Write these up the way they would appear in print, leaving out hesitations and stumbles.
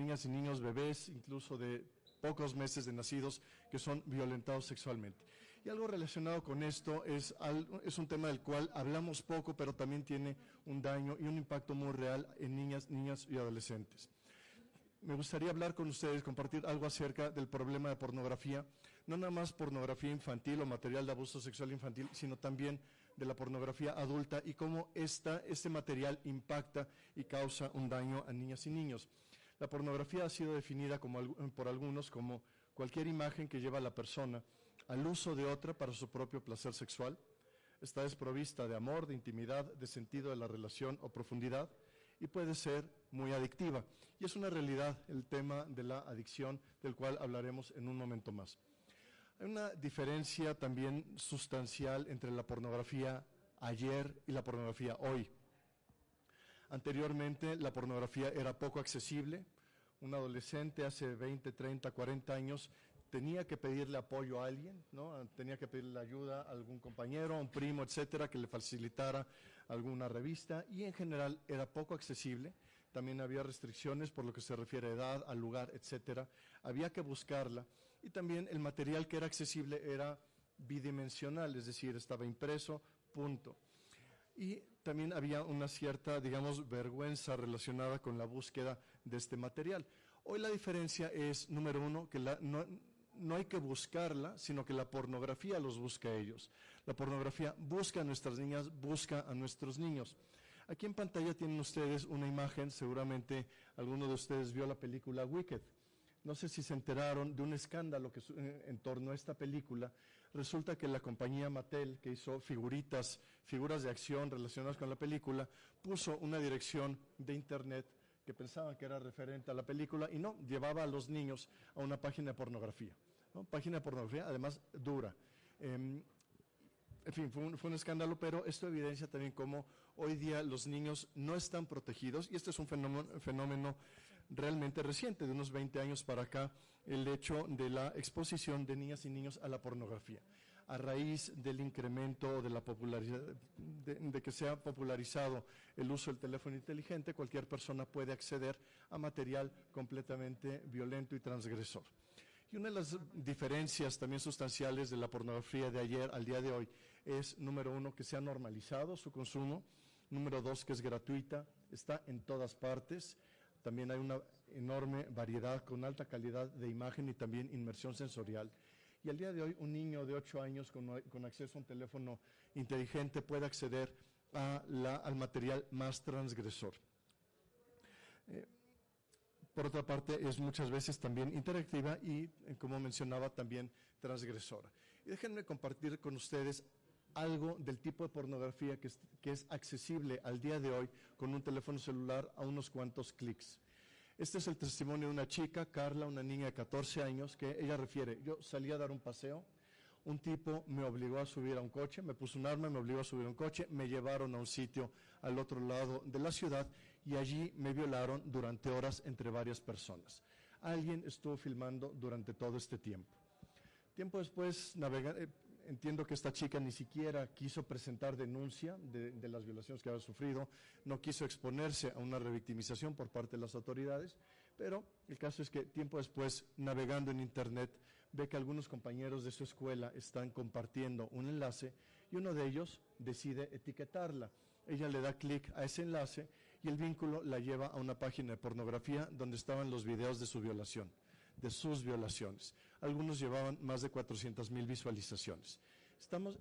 niñas y niños, bebés, incluso de pocos meses de nacidos, que son violentados sexualmente. Y algo relacionado con esto es un tema del cual hablamos poco, pero también tiene un daño y un impacto muy real en niñas y adolescentes. Me gustaría hablar con ustedes, compartir algo acerca del problema de pornografía, no nada más pornografía infantil o material de abuso sexual infantil, sino también de la pornografía adulta y cómo este material impacta y causa un daño a niñas y niños. La pornografía ha sido definida por algunos como cualquier imagen que lleva a la persona al uso de otra para su propio placer sexual. Está desprovista de amor, de intimidad, de sentido de la relación o profundidad, y puede ser muy adictiva. Y es una realidad el tema de la adicción, del cual hablaremos en un momento más. Hay una diferencia también sustancial entre la pornografía ayer y la pornografía hoy. Anteriormente la pornografía era poco accesible. Un adolescente hace 20, 30, 40 años tenía que pedirle apoyo a alguien, ¿no? Tenía que pedirle ayuda a algún compañero, a un primo, etcétera, que le facilitara alguna revista, y en general era poco accesible. También había restricciones por lo que se refiere a edad, al lugar, etcétera. Había que buscarla, y también el material que era accesible era bidimensional, es decir, estaba impreso, punto. Y también había una cierta, digamos, vergüenza relacionada con la búsqueda de este material. Hoy la diferencia es, número uno, que no hay que buscarla, sino que la pornografía los busca a ellos. La pornografía busca a nuestras niñas, busca a nuestros niños. Aquí en pantalla tienen ustedes una imagen, seguramente alguno de ustedes vio la película Wicked. No sé si se enteraron de un escándalo en torno a esta película. Resulta que la compañía Mattel, que hizo figuras de acción relacionadas con la película, puso una dirección de internet que pensaban que era referente a la película y no, llevaba a los niños a una página de pornografía, ¿no? Página de pornografía, además dura. En fin, fue un escándalo, pero esto evidencia también cómo hoy día los niños no están protegidos, y este es un fenómeno realmente reciente, de unos 20 años para acá, el hecho de la exposición de niñas y niños a la pornografía, a raíz del incremento de la popularidad, de que se ha popularizado el uso del teléfono inteligente. Cualquier persona puede acceder a material completamente violento y transgresor. Y una de las diferencias también sustanciales de la pornografía de ayer al día de hoy es, número uno, que se ha normalizado su consumo, número dos, que es gratuita, está en todas partes, también hay una enorme variedad con alta calidad de imagen y también inmersión sensorial. Y al día de hoy un niño de 8 años con acceso a un teléfono inteligente puede acceder al material más transgresor. Por otra parte, es muchas veces también interactiva y, como mencionaba, también transgresora. Y déjenme compartir con ustedes algo del tipo de pornografía que es accesible al día de hoy con un teléfono celular a unos cuantos clics. Este es el testimonio de una chica, Carla, una niña de 14 años, que ella refiere: yo salí a dar un paseo, un tipo me obligó a subir a un coche, me puso un arma, me obligó a subir a un coche, me llevaron a un sitio al otro lado de la ciudad y allí me violaron durante horas entre varias personas. Alguien estuvo filmando durante todo este tiempo. Tiempo después, entiendo que esta chica ni siquiera quiso presentar denuncia de las violaciones que había sufrido, no quiso exponerse a una revictimización por parte de las autoridades, pero el caso es que tiempo después, navegando en internet, ve que algunos compañeros de su escuela están compartiendo un enlace y uno de ellos decide etiquetarla. Ella le da clic a ese enlace y el vínculo la lleva a una página de pornografía donde estaban los videos de su violación, de sus violaciones. Algunos llevaban más de 400,000 visualizaciones.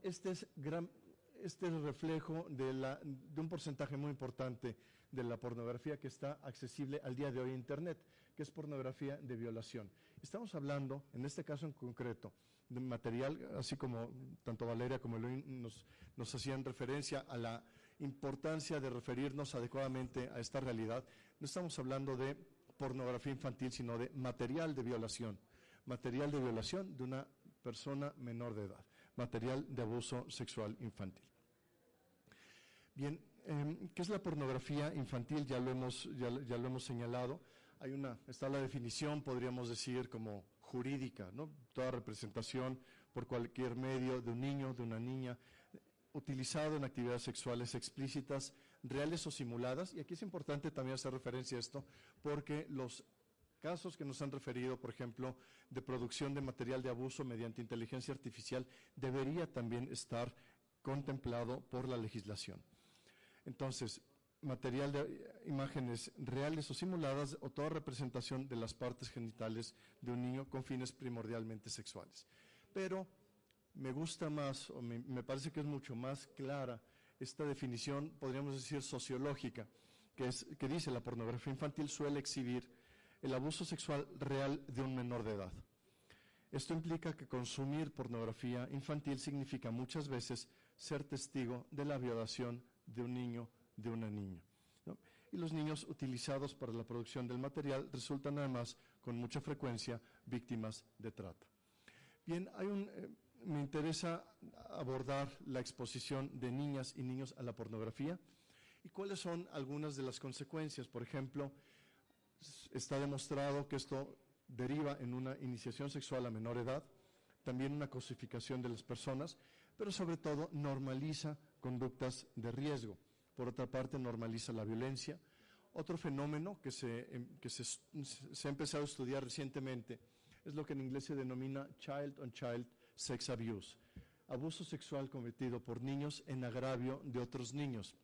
Este es el reflejo de un porcentaje muy importante de la pornografía que está accesible al día de hoy en Internet, que es pornografía de violación. Estamos hablando, en este caso en concreto, de material, así como tanto Valeria como Elohim nos hacían referencia a la importancia de referirnos adecuadamente a esta realidad. No estamos hablando de pornografía infantil, sino de material de violación de una persona menor de edad, material de abuso sexual infantil. Bien, ¿qué es la pornografía infantil? Ya lo hemos señalado. Está la definición, podríamos decir, como jurídica, ¿no? Toda representación por cualquier medio de un niño, de una niña, utilizado en actividades sexuales explícitas, reales o simuladas. Y aquí es importante también hacer referencia a esto, porque los casos que nos han referido, por ejemplo, de producción de material de abuso mediante inteligencia artificial, debería también estar contemplado por la legislación. Entonces, material de imágenes reales o simuladas o toda representación de las partes genitales de un niño con fines primordialmente sexuales. Pero me gusta más, o me parece que es mucho más clara esta definición, podríamos decir sociológica, que dice: la pornografía infantil suele exhibir el abuso sexual real de un menor de edad. Esto implica que consumir pornografía infantil significa muchas veces ser testigo de la violación de un niño, de una niña, ¿no? Y los niños utilizados para la producción del material resultan además con mucha frecuencia víctimas de trata. Bien, me interesa abordar la exposición de niñas y niños a la pornografía y cuáles son algunas de las consecuencias. Por ejemplo, está demostrado que esto deriva en una iniciación sexual a menor edad, también una cosificación de las personas, pero sobre todo normaliza conductas de riesgo. Por otra parte, normaliza la violencia. Otro fenómeno que se ha empezado a estudiar recientemente es lo que en inglés se denomina child-on-child sex abuse, abuso sexual cometido por niños en agravio de otros niños.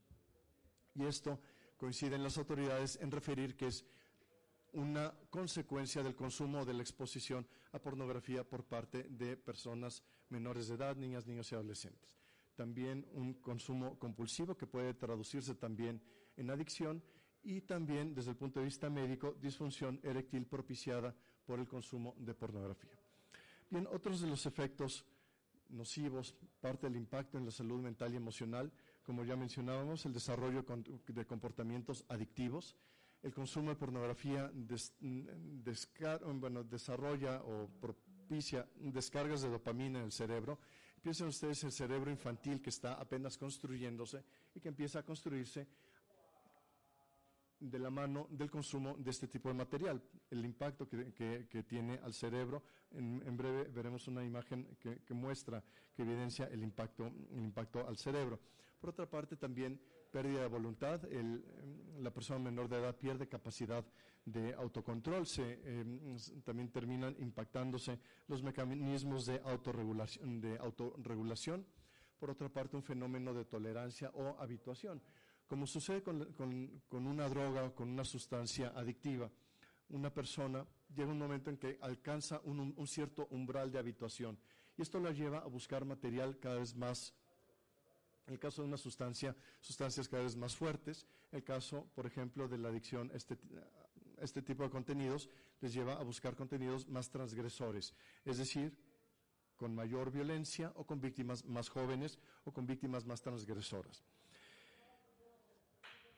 Y esto coinciden las autoridades en referir que es una consecuencia del consumo o de la exposición a pornografía por parte de personas menores de edad, niñas, niños y adolescentes. También un consumo compulsivo que puede traducirse también en adicción y también, desde el punto de vista médico, disfunción eréctil propiciada por el consumo de pornografía. Bien, otros de los efectos nocivos, parte del impacto en la salud mental y emocional, como ya mencionábamos, el desarrollo de comportamientos adictivos. El consumo de pornografía desarrolla o propicia descargas de dopamina en el cerebro. Piensen ustedes el cerebro infantil que está apenas construyéndose y que empieza a construirse de la mano del consumo de este tipo de material, el impacto que tiene al cerebro. En breve veremos una imagen que muestra, que evidencia el impacto al cerebro. Por otra parte, también pérdida de voluntad, la persona menor de edad pierde capacidad de autocontrol, también terminan impactándose los mecanismos de autorregulación. Por otra parte, un fenómeno de tolerancia o habituación. Como sucede con una droga o con una sustancia adictiva, una persona llega un momento en que alcanza un cierto umbral de habituación y esto la lleva a buscar material cada vez más, en el caso de una sustancias cada vez más fuertes. El caso, por ejemplo, de la adicción a este tipo de contenidos les lleva a buscar contenidos más transgresores, es decir, con mayor violencia o con víctimas más jóvenes o con víctimas más transgresoras.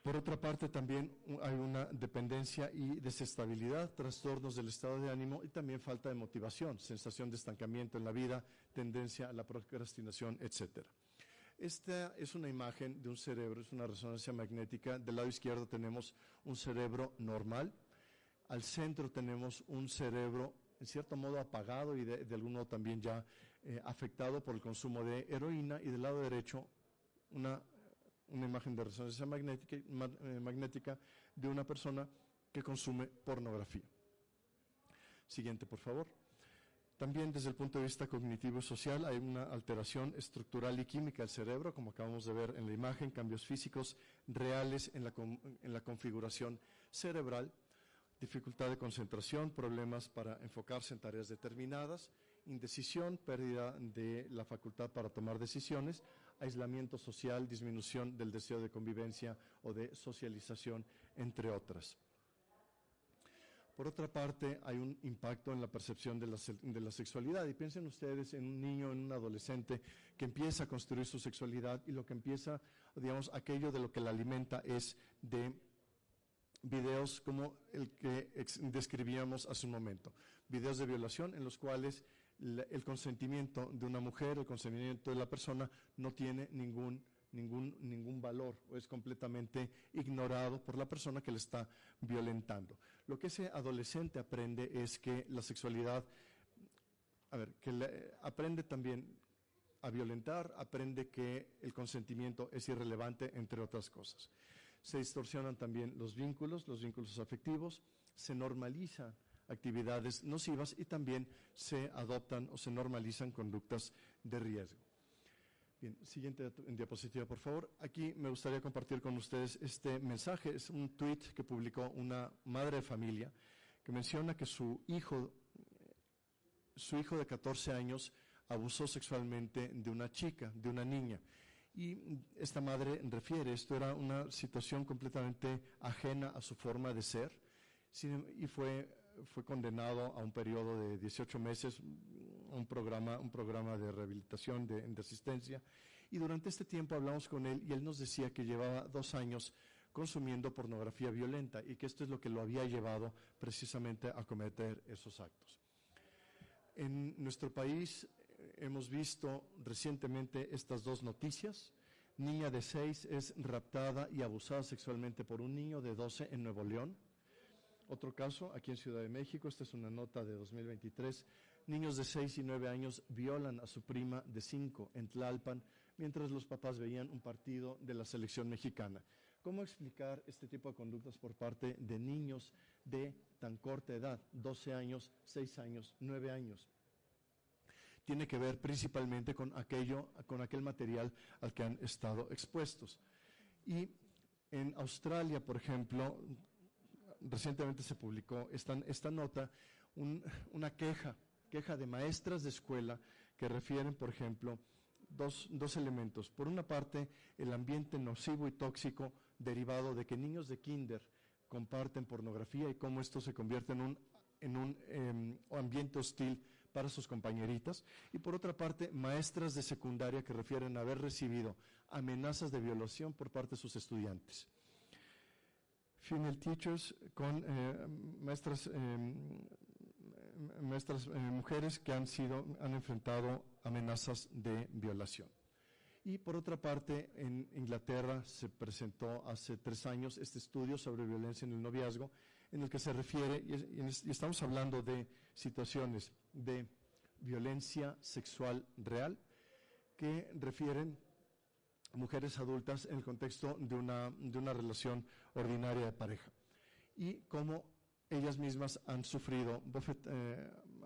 Por otra parte, también hay una dependencia y desestabilidad, trastornos del estado de ánimo y también falta de motivación, sensación de estancamiento en la vida, tendencia a la procrastinación, etc. Esta es una imagen de un cerebro, es una resonancia magnética. Del lado izquierdo tenemos un cerebro normal, al centro tenemos un cerebro en cierto modo apagado y de algún modo también ya afectado por el consumo de heroína, y del lado derecho una imagen de resonancia magnética de una persona que consume pornografía. Siguiente, por favor. También desde el punto de vista cognitivo y social hay una alteración estructural y química del cerebro, como acabamos de ver en la imagen, cambios físicos reales en la configuración cerebral, dificultad de concentración, problemas para enfocarse en tareas determinadas, indecisión, pérdida de la facultad para tomar decisiones, aislamiento social, disminución del deseo de convivencia o de socialización, entre otras. Por otra parte, hay un impacto en la percepción de la sexualidad, y piensen ustedes en un niño, en un adolescente que empieza a construir su sexualidad y lo que empieza, digamos, aquello de lo que la alimenta es de videos como el que describíamos hace un momento, videos de violación en los cuales el consentimiento de una mujer, el consentimiento de la persona no tiene ningún valor o es completamente ignorado por la persona que le está violentando. Lo que ese adolescente aprende es que la sexualidad, aprende también a violentar, aprende que el consentimiento es irrelevante, entre otras cosas. Se distorsionan también los vínculos afectivos, se normaliza actividades nocivas y también se adoptan o se normalizan conductas de riesgo. Bien, siguiente diapositiva, por favor. Aquí me gustaría compartir con ustedes este mensaje. Es un tuit que publicó una madre de familia que menciona que su hijo de 14 años abusó sexualmente de una chica, de una niña. Y esta madre refiere, esto era una situación completamente ajena a su forma de ser, y fue condenado a un periodo de 18 meses, un programa de rehabilitación, de asistencia. Y durante este tiempo hablamos con él y él nos decía que llevaba 2 años consumiendo pornografía violenta y que esto es lo que lo había llevado precisamente a cometer esos actos. En nuestro país hemos visto recientemente estas 2 noticias. Niña de 6 es raptada y abusada sexualmente por un niño de 12 en Nuevo León. Otro caso, aquí en Ciudad de México, esta es una nota de 2023, niños de 6 y 9 años violan a su prima de 5 en Tlalpan, mientras los papás veían un partido de la selección mexicana. ¿Cómo explicar este tipo de conductas por parte de niños de tan corta edad, 12 años, 6 años, 9 años? Tiene que ver principalmente con aquel material al que han estado expuestos. Y en Australia, por ejemplo, recientemente se publicó esta nota, una queja de maestras de escuela que refieren, por ejemplo, dos elementos. Por una parte, el ambiente nocivo y tóxico derivado de que niños de kinder comparten pornografía y cómo esto se convierte en un ambiente hostil para sus compañeritas. Y por otra parte, maestras de secundaria que refieren haber recibido amenazas de violación por parte de sus estudiantes. Female teachers con mujeres que han enfrentado amenazas de violación. Y por otra parte, en Inglaterra se presentó hace 3 años este estudio sobre violencia en el noviazgo, en el que se refiere, y estamos hablando de situaciones de violencia sexual real, que refieren mujeres adultas en el contexto de una relación ordinaria de pareja. Y cómo ellas mismas han sufrido,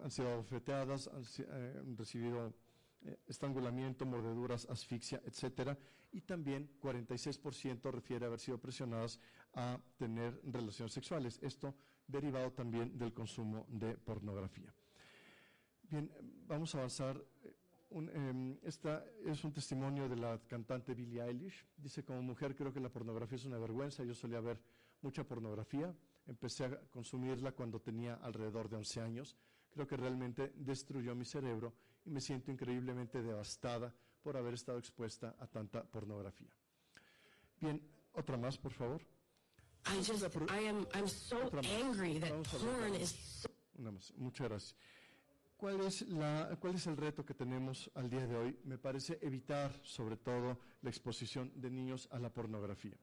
han sido bofeteadas, han recibido estrangulamiento, mordeduras, asfixia, etcétera, y también 46% refiere haber sido presionadas a tener relaciones sexuales. Esto derivado también del consumo de pornografía. Bien, vamos a avanzar. Esta es un testimonio de la cantante Billie Eilish. Dice: como mujer creo que la pornografía es una vergüenza. Yo solía ver mucha pornografía. Empecé a consumirla cuando tenía alrededor de 11 años. Creo que realmente destruyó mi cerebro y me siento increíblemente devastada por haber estado expuesta a tanta pornografía. Bien, otra más, por favor. I'm so angry that porn is so... Una más, muchas gracias. ¿Cuál es el reto que tenemos al día de hoy? Me parece evitar, sobre todo, la exposición de niños a la pornografía.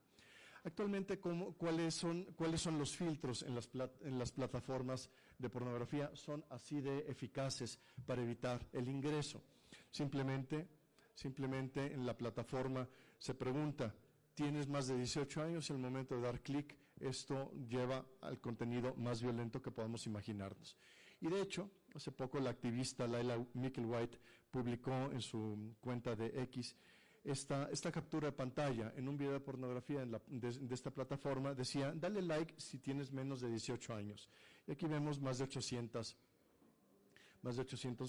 Actualmente, ¿cuáles son los filtros en las plataformas de pornografía? Son así de eficaces para evitar el ingreso. Simplemente en la plataforma se pregunta: ¿tienes más de 18 años? Y al momento de dar clic, esto lleva al contenido más violento que podamos imaginarnos. Y de hecho, hace poco la activista Laila Micklewhite publicó en su cuenta de X esta captura de pantalla en un video de pornografía de esta plataforma. Decía: dale like si tienes menos de 18 años. Y aquí vemos más de 800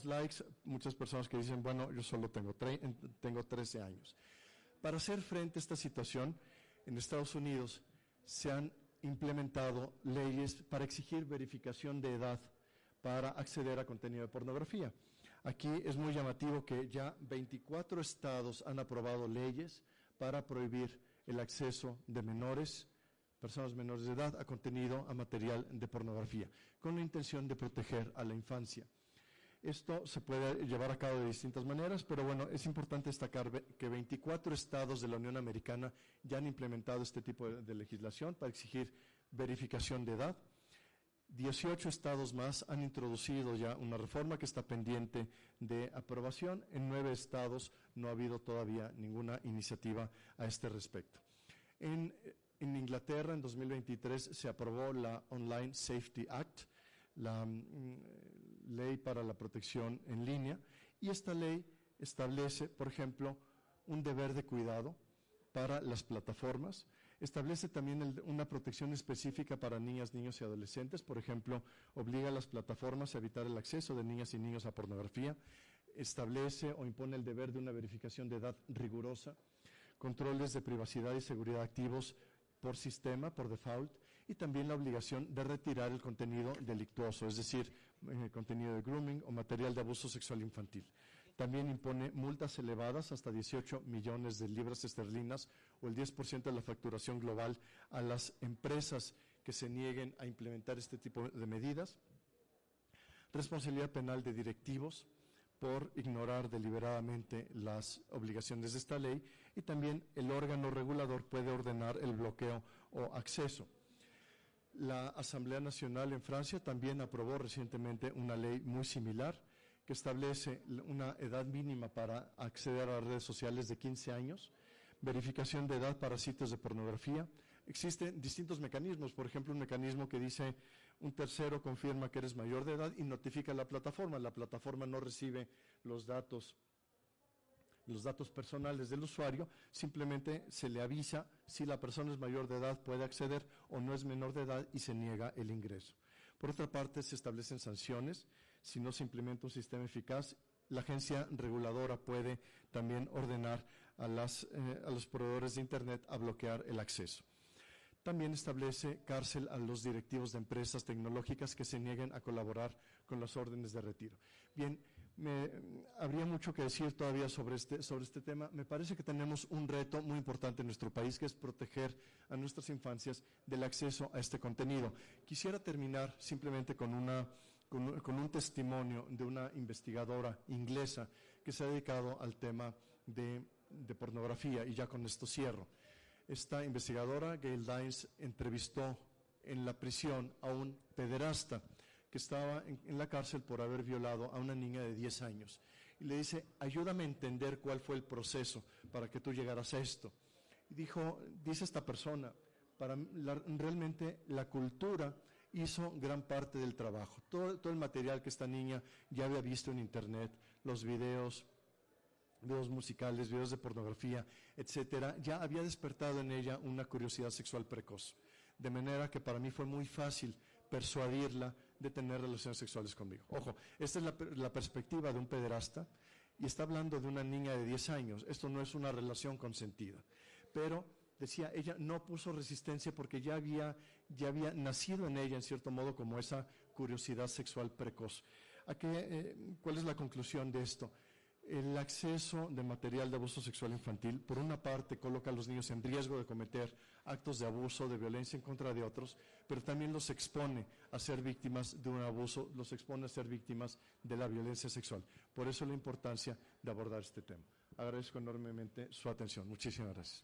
likes, muchas personas que dicen: bueno, yo solo tengo 13 años. Para hacer frente a esta situación, en Estados Unidos se han implementado leyes para exigir verificación de edad para acceder a contenido de pornografía. Aquí es muy llamativo que ya 24 estados han aprobado leyes para prohibir el acceso de personas menores de edad, a contenido, a material de pornografía, con la intención de proteger a la infancia. Esto se puede llevar a cabo de distintas maneras, pero bueno, es importante destacar que 24 estados de la Unión Americana ya han implementado este tipo de legislación para exigir verificación de edad. 18 estados más han introducido ya una reforma que está pendiente de aprobación. En 9 estados no ha habido todavía ninguna iniciativa a este respecto. En Inglaterra, en 2023, se aprobó la Online Safety Act, la Ley para la Protección en Línea, y esta ley establece, por ejemplo, un deber de cuidado para las plataformas. Establece también una protección específica para niñas, niños y adolescentes. Por ejemplo, obliga a las plataformas a evitar el acceso de niñas y niños a pornografía. Establece o impone el deber de una verificación de edad rigurosa, controles de privacidad y seguridad activos por sistema, por default, y también la obligación de retirar el contenido delictuoso, es decir, contenido de grooming o material de abuso sexual infantil. También impone multas elevadas hasta 18 millones de libras esterlinas o el 10% de la facturación global a las empresas que se nieguen a implementar este tipo de medidas. Responsabilidad penal de directivos por ignorar deliberadamente las obligaciones de esta ley, y también el órgano regulador puede ordenar el bloqueo o acceso. La Asamblea Nacional en Francia también aprobó recientemente una ley muy similar que establece una edad mínima para acceder a las redes sociales de 15 años, verificación de edad para sitios de pornografía. Existen distintos mecanismos, por ejemplo, un mecanismo que dice un tercero confirma que eres mayor de edad y notifica a la plataforma no recibe los datos personales del usuario, simplemente se le avisa si la persona es mayor de edad, puede acceder, o no es menor de edad y se niega el ingreso. Por otra parte, se establecen sanciones si no se implementa un sistema eficaz. La agencia reguladora puede también ordenar a los proveedores de Internet a bloquear el acceso. También establece cárcel a los directivos de empresas tecnológicas que se nieguen a colaborar con las órdenes de retiro. Bien, habría mucho que decir todavía sobre este tema. Me parece que tenemos un reto muy importante en nuestro país, que es proteger a nuestras infancias del acceso a este contenido. Quisiera terminar simplemente con un testimonio de una investigadora inglesa que se ha dedicado al tema de pornografía, y ya con esto cierro. Esta investigadora, Gail Dines, entrevistó en la prisión a un pederasta que estaba en la cárcel por haber violado a una niña de 10 años. Y le dice, ayúdame a entender cuál fue el proceso para que tú llegaras a esto. Y dice esta persona, realmente la cultura hizo gran parte del trabajo. Todo el material que esta niña ya había visto en Internet, los videos musicales, videos de pornografía, etcétera, ya había despertado en ella una curiosidad sexual precoz. De manera que para mí fue muy fácil persuadirla de tener relaciones sexuales conmigo. Ojo, esta es la perspectiva de un pederasta, y está hablando de una niña de 10 años. Esto no es una relación consentida. Pero, decía, ella no puso resistencia porque ya había nacido en ella, en cierto modo, como esa curiosidad sexual precoz. ¿Cuál es la conclusión de esto? El acceso de material de abuso sexual infantil, por una parte, coloca a los niños en riesgo de cometer actos de abuso, de violencia en contra de otros, pero también los expone a ser víctimas de un abuso, los expone a ser víctimas de la violencia sexual. Por eso la importancia de abordar este tema. Agradezco enormemente su atención. Muchísimas gracias.